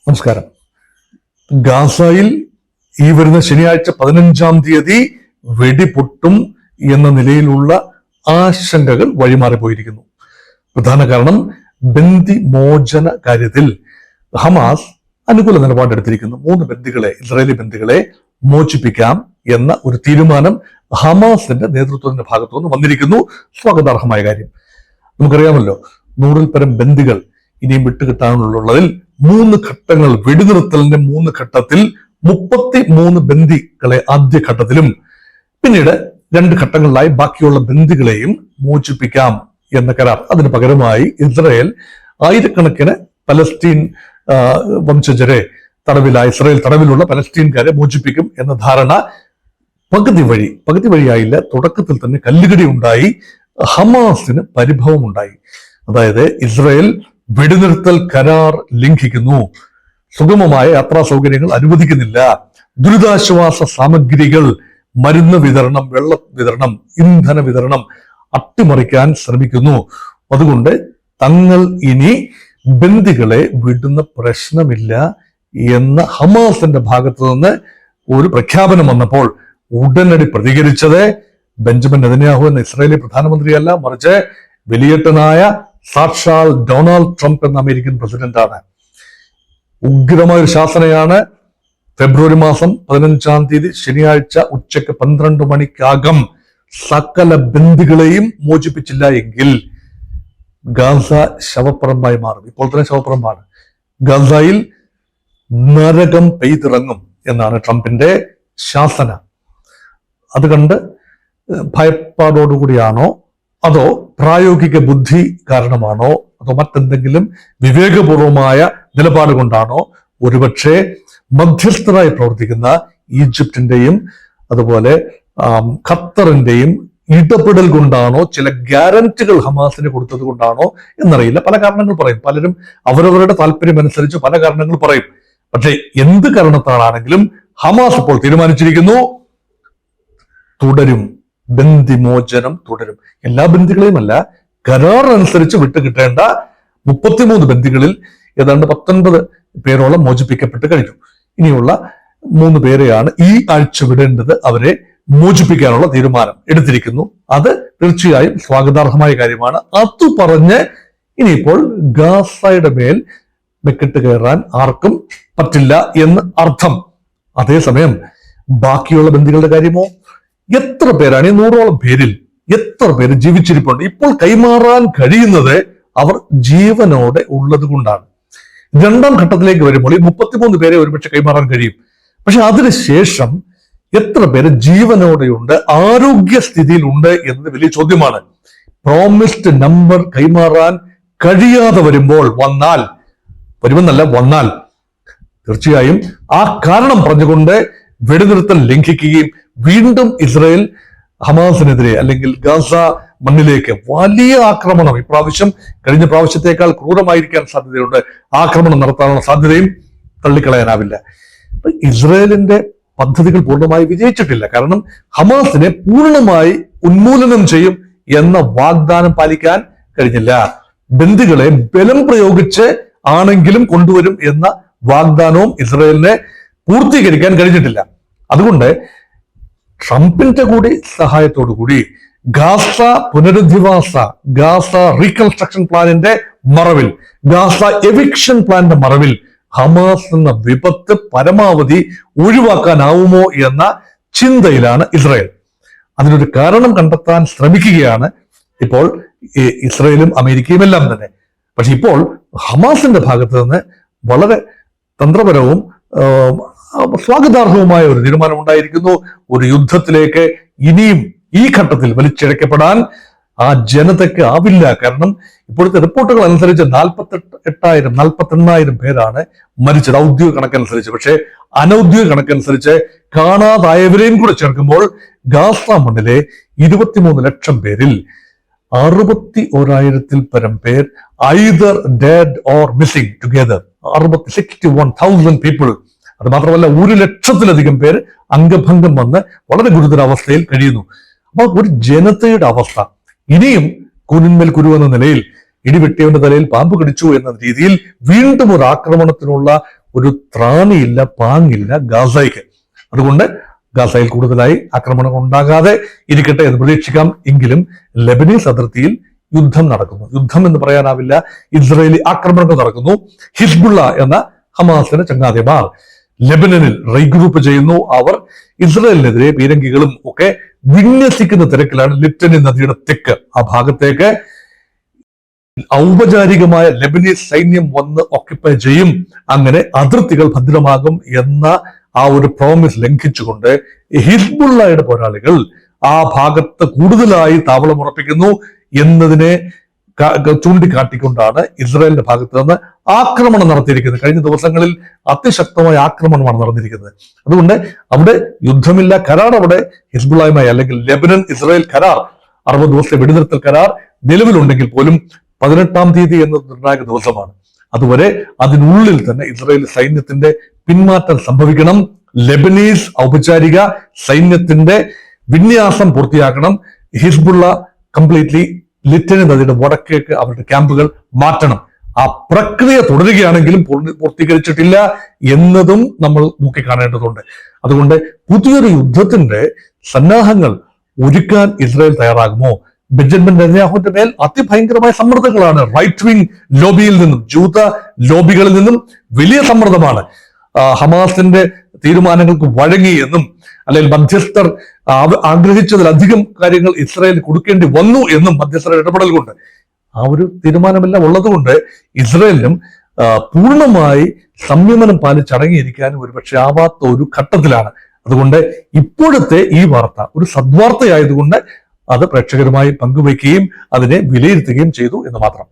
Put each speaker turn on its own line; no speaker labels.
നമസ്കാരം. ഗാസയിൽ ഈ വരുന്ന ശനിയാഴ്ച 15-ാം തീയതി വെടിപൊട്ടും എന്ന നിലയിലുള്ള ആശങ്കകൾ വഴിമാറിപ്പോയിരിക്കുന്നു. പ്രധാന കാരണം ബന്ദി മോചന കാര്യത്തിൽ ഹമാസ് അനുകൂല നിലപാടെടുത്തിരിക്കുന്നു. 3 ബന്ദികളെ, ഇസ്രായേലി ബന്ദികളെ മോചിപ്പിക്കാം എന്ന ഒരു തീരുമാനം ഹമാസിന്റെ നേതൃത്വത്തിന്റെ ഭാഗത്തുനിന്ന് വന്നിരിക്കുന്നു. സ്വാഗതാർഹമായ കാര്യം. നമുക്കറിയാമല്ലോ, 100-ൽ പരം ബന്ദികൾ ഇനിയും വിട്ടുകിട്ടാനുള്ളതിൽ 3 ഘട്ടങ്ങൾ, വെടിനിർത്തലിന്റെ 3 ഘട്ടത്തിൽ 33 ബന്ദികളെ ആദ്യഘട്ടത്തിലും പിന്നീട് 2 ഘട്ടങ്ങളിലായി ബാക്കിയുള്ള ബന്ദികളെയും മോചിപ്പിക്കാം എന്ന കരാർ. അതിന് പകരമായി ഇസ്രായേൽ ആയിരക്കണക്കിന് പലസ്തീൻ വംശജരെ ഇസ്രായേൽ തടവിലുള്ള പലസ്തീൻകാരെ മോചിപ്പിക്കും എന്ന ധാരണ പകുതി വഴിയായില്ല, തുടക്കത്തിൽ തന്നെ കല്ലുകടി ഉണ്ടായി. ഹമാസിന് പരിഭവമുണ്ടായി. അതായത് ഇസ്രായേൽ വെടിനിർത്തൽ കരാർ ലംഘിക്കുന്നു, സുഗമമായ യാത്രാ സൗകര്യങ്ങൾ അനുവദിക്കുന്നില്ല, ദുരിതാശ്വാസ സാമഗ്രികൾ, മരുന്ന് വിതരണം, വെള്ള വിതരണം, ഇന്ധന വിതരണം അട്ടിമറിക്കാൻ ശ്രമിക്കുന്നു. അതുകൊണ്ട് തങ്ങൾ ഇനി ബന്ദികളെ വിടുന്ന പ്രശ്നമില്ല എന്ന ഹമാസിന്റെ ഭാഗത്തു നിന്ന് ഒരു പ്രഖ്യാപനം വന്നപ്പോൾ ഉടനടി പ്രതികരിച്ചത് ബെഞ്ചമിൻ നെതന്യാഹു എന്ന ഇസ്രായേലി പ്രധാനമന്ത്രിയല്ല, മറിച്ച് വലിയേട്ടനായ സാക്ഷാൽ ഡൊണാൾഡ് ട്രംപ് എന്ന അമേരിക്കൻ പ്രസിഡന്റാണ്. ഉഗ്രമായ ഒരു ശാസനയാണ്. ഫെബ്രുവരി മാസം 15-ാം തീയതി ശനിയാഴ്ച ഉച്ചയ്ക്ക് 12 മണിക്കകം സകല ബന്ദികളെയും മോചിപ്പിച്ചില്ല എങ്കിൽ ഗാസ ശവപ്പറമ്പായി മാറും. ഇപ്പോൾ തന്നെ ശവപ്പറമ്പാണ്. ഗാസയിൽ നരകം പെയ്തിറങ്ങും എന്നാണ് ട്രംപിന്റെ ശാസന. അത് കണ്ട് ഭയപ്പാടോടുകൂടിയാണോ, അതോ പ്രായോഗിക ബുദ്ധി കാരണമാണോ, അതോ മറ്റെന്തെങ്കിലും വിവേകപൂർവമായ നിലപാട് കൊണ്ടാണോ, ഒരുപക്ഷെ മധ്യസ്ഥരായി പ്രവർത്തിക്കുന്ന ഈജിപ്തിന്റെയും അതുപോലെ ഖത്തറിന്റെയും ഇടപെടൽ കൊണ്ടാണോ, ചില ഗ്യാരന്റികൾ ഹമാസിന് കൊടുത്തത് കൊണ്ടാണോ എന്നറിയില്ല. പല കാരണങ്ങൾ പറയും. പലരും അവരവരുടെ താല്പര്യം അനുസരിച്ച് പല കാരണങ്ങൾ പറയും. പക്ഷെ എന്ത് കാരണത്താണെങ്കിലും ഹമാസ് ഇപ്പോൾ തീരുമാനിച്ചിരിക്കുന്നു, തുടരും, ബന്ദിമോചനം തുടരും. എല്ലാ ബന്ദികളെയും അല്ല, കരാർ അനുസരിച്ച് വിട്ടുകിട്ടേണ്ട 33 ബന്ദികളിൽ ഏതാണ്ട് 19 പേരോളം മോചിപ്പിക്കപ്പെട്ട് കഴിഞ്ഞു. ഇനിയുള്ള 3 പേരെയാണ് ഈ ആഴ്ച വിടേണ്ടത്. അവരെ മോചിപ്പിക്കാനുള്ള തീരുമാനം എടുത്തിരിക്കുന്നു. അത് തീർച്ചയായും സ്വാഗതാർഹമായ കാര്യമാണ്. അത് പറഞ്ഞ് ഇനിയിപ്പോൾ ഗാസയുടെ മേൽ വെക്കിട്ട് കയറാൻ ആർക്കും പറ്റില്ല എന്ന് അർത്ഥം. അതേസമയം ബാക്കിയുള്ള ബന്ദികളുടെ കാര്യമോ? എത്ര പേരാണ് ഈ 100ഓളം പേരിൽ എത്ര പേര് ജീവിച്ചിരിപ്പുണ്ട്? ഇപ്പോൾ കൈമാറാൻ കഴിയുന്നത് അവർ ജീവനോടെ ഉള്ളത് കൊണ്ടാണ്. 2-ാം ഘട്ടത്തിലേക്ക് വരുമ്പോൾ ഈ 33 പേരെ ഒരുപക്ഷെ കൈമാറാൻ കഴിയും. പക്ഷെ അതിനുശേഷം എത്ര പേര് ജീവനോടെയുണ്ട്, ആരോഗ്യസ്ഥിതിയിൽ ഉണ്ട് എന്നത് വലിയ ചോദ്യമാണ്. പ്രോമിസ്ഡ് നമ്പർ കൈമാറാൻ കഴിയാതെ വന്നാൽ തീർച്ചയായും ആ കാരണം പറഞ്ഞുകൊണ്ട് വെടിനിർത്തൽ ലംഘിക്കുകയും വീണ്ടും ഇസ്രായേൽ ഹമാസിനെതിരെ അല്ലെങ്കിൽ ഗാസ മണ്ണിലേക്ക് വലിയ ആക്രമണം, ഇപ്രാവശ്യം കഴിഞ്ഞ പ്രാവശ്യത്തേക്കാൾ ക്രൂരമായിരിക്കാൻ സാധ്യതയുണ്ട്, ആക്രമണം നടത്താനുള്ള സാധ്യതയും തള്ളിക്കളയാനാവില്ല. ഇസ്രായേലിന്റെ പദ്ധതികൾ പൂർണ്ണമായി വിജയിച്ചിട്ടില്ല. കാരണം ഹമാസിനെ പൂർണ്ണമായി ഉന്മൂലനം ചെയ്യും എന്ന വാഗ്ദാനം പാലിക്കാൻ കഴിഞ്ഞില്ല. ബന്ദികളെ ബലം പ്രയോഗിച്ച് ആണെങ്കിലും കൊണ്ടുവരും എന്ന വാഗ്ദാനവും ഇസ്രായേലിനെ പൂർത്തീകരിക്കാൻ കഴിഞ്ഞിട്ടില്ല. അതുകൊണ്ട് ട്രംപിന്റെ കൂടി സഹായത്തോടു കൂടി ഗാസ പുനരധിവാസ, ഗാസ റീകൺസ്ട്രക്ഷൻ പ്ലാനിന്റെ മറവിൽ, ഗാസ എവിക്ഷൻ പ്ലാനിന്റെ മറവിൽ ഹമാസ് എന്ന വിപത്ത് പരമാവധി ഒഴിവാക്കാനാവുമോ എന്ന ചിന്തയിലാണ് ഇസ്രായേൽ. അതിനൊരു കാരണം കണ്ടെത്താൻ ശ്രമിക്കുകയാണ് ഇപ്പോൾ ഇസ്രായേലും അമേരിക്കയും എല്ലാം തന്നെ. പക്ഷെ ഇപ്പോൾ ഹമാസിന്റെ ഭാഗത്ത് നിന്ന് വളരെ തന്ത്രപരവും സ്വാഗതാർഹവുമായ ഒരു തീരുമാനം ഉണ്ടായിരിക്കുന്നു. ഒരു യുദ്ധത്തിലേക്ക് ഇനിയും ഈ ഘട്ടത്തിൽ വലിച്ചിഴക്കപ്പെടാൻ ആ ജനതയ്ക്ക് ആവില്ല. കാരണം ഇപ്പോഴത്തെ റിപ്പോർട്ടുകൾ അനുസരിച്ച് 48,000 പേരാണ് മരിച്ചത്, ഔദ്യോഗിക കണക്കനുസരിച്ച്. പക്ഷേ അനൌദ്യോഗിക കണക്കനുസരിച്ച് കാണാതായവരെയും കൂടെ ചേർക്കുമ്പോൾ ഗാസ മണ്ണിലെ 23 ലക്ഷം പേരിൽ 61,000-ൽ പരം പേർ either dead or missing together. 61,000 people. അത് മാത്രമല്ല 1 ലക്ഷത്തിലധികം പേർ അംഗഭംഗം വന്ന് വളരെ ഗുരുതരാവസ്ഥയിൽ കഴിയുന്നു. അപ്പൊ ഒരു ജനതയുടെ അവസ്ഥ ഇനിയും കുനിന്മേൽ കുരു എന്ന നിലയിൽ, ഇടിവെട്ടിയവന്റെ തലയിൽ പാമ്പ് കടിച്ചു എന്ന രീതിയിൽ വീണ്ടും ഒരു ആക്രമണത്തിനുള്ള ഒരു ത്രാണിയില്ല, പാങ്ങില്ല ഗാസയ്ക്ക്. അതുകൊണ്ട് ഗാസയിൽ കൂടുതലായി ആക്രമണം ഉണ്ടാകാതെ ഇരിക്കട്ടെ എന്ന് പ്രതീക്ഷിക്കാം. എങ്കിലും ലെബനീസ് അതിർത്തിയിൽ യുദ്ധം നടക്കുന്നു. യുദ്ധം എന്ന് പറയാനാവില്ല, ഇസ്രായേലി ആക്രമണങ്ങൾ നടക്കുന്നു. ഹിസ്ബുള്ള എന്ന ഹമാസിന്റെ ചങ്ങാതിമാർ ലെബനനിൽ റീഗ്രൂപ്പ് ചെയ്യുന്നു. അവർ ഇസ്രായേലിനെതിരെ പീരങ്കികളും ഒക്കെ വിന്യസിക്കുന്ന തിരക്കിലാണ്. ലിറ്റനി നദിയുടെ തെക്ക് ആ ഭാഗത്തേക്ക് ഔപചാരികമായ ലെബനീസ് സൈന്യം വന്ന് ഓക്യുപ്പൈ ചെയ്യും. അങ്ങനെ അതിർത്തികൾ ഭദ്രമാകും എന്ന ആ ഒരു പ്രോമിസ് ലംഘിച്ചുകൊണ്ട് ഹിസ്ബുള്ളയുടെ പോരാളികൾ ആ ഭാഗത്ത് കൂടുതലായി താവളം ഉറപ്പിക്കുന്നു എന്നതിനെ ചൂണ്ടിക്കാട്ടിക്കൊണ്ടാണ് ഇസ്രായേലിന്റെ ഭാഗത്ത് നിന്ന് ആക്രമണം നടത്തിയിരിക്കുന്നത്. കഴിഞ്ഞ ദിവസങ്ങളിൽ അതിശക്തമായ ആക്രമണമാണ് നടന്നിരിക്കുന്നത്. അതുകൊണ്ട് അവിടെ യുദ്ധമില്ല, കരാർ അവിടെ ഹിസ്ബുള്ളയുമായി അല്ലെങ്കിൽ ലെബനൻ ഇസ്രായേൽ കരാർ 60 ദിവസത്തെ വെടിനിർത്തൽ കരാർ നിലവിലുണ്ടെങ്കിൽ പോലും 18-ാം തീയതി എന്ന നിർണായക ദിവസമാണ്. അതുവരെ അതിനുള്ളിൽ തന്നെ ഇസ്രായേൽ സൈന്യത്തിന്റെ പിന്മാറ്റം സംഭവിക്കണം. ലെബനീസ് ഔപചാരിക സൈന്യത്തിന്റെ വിന്യാസം പൂർത്തിയാക്കണം. ഹിസ്ബുള്ള കംപ്ലീറ്റ്ലി ലിറ്റനി നദിയുടെ വടക്കേക്ക് അവരുടെ ക്യാമ്പുകൾ മാറ്റണം. ആ പ്രക്രിയ തുടരുകയാണെങ്കിലും പൂർത്തീകരിച്ചിട്ടില്ല എന്നതും നമ്മൾ നോക്കിക്കാണേണ്ടതുണ്ട്. അതുകൊണ്ട് പുതിയൊരു യുദ്ധത്തിന്റെ സന്നാഹങ്ങൾ ഒരുക്കാൻ ഇസ്രായേൽ തയ്യാറാകുമോ? ബെഞ്ചമിൻ നെതന്യാഹുവിന്റെ മേൽ അതിഭയങ്കരമായ സമ്മർദ്ദങ്ങളാണ്. റൈറ്റ് വിങ് ലോബിയിൽ നിന്നും ജൂത ലോബികളിൽ നിന്നും വലിയ സമ്മർദ്ദമാണ്. ഹമാസിന്റെ തീരുമാനങ്ങൾക്ക് വഴങ്ങി എന്നും അല്ലെങ്കിൽ മധ്യസ്ഥർ ആഗ്രഹിച്ചതിലധികം കാര്യങ്ങൾ ഇസ്രായേൽ കൊടുക്കേണ്ടി വന്നു എന്നും മധ്യസ്ഥർ ഇടപെടൽ കൊണ്ട് ആ ഒരു തീരുമാനമെല്ലാം ഉള്ളതുകൊണ്ട് ഇസ്രായേലിനും പൂർണ്ണമായി സംയമനം പാലിച്ചടങ്ങിയിരിക്കാനും ഒരുപക്ഷെ ആവാത്ത ഒരു ഘട്ടത്തിലാണ്. അതുകൊണ്ട് ഇപ്പോഴത്തെ ഈ വാർത്ത ഒരു സദ്വാർത്തയായതുകൊണ്ട് അത് പ്രേക്ഷകരുമായി പങ്കുവയ്ക്കുകയും അതിനെ വിലയിരുത്തുകയും ചെയ്തു എന്ന് മാത്രം.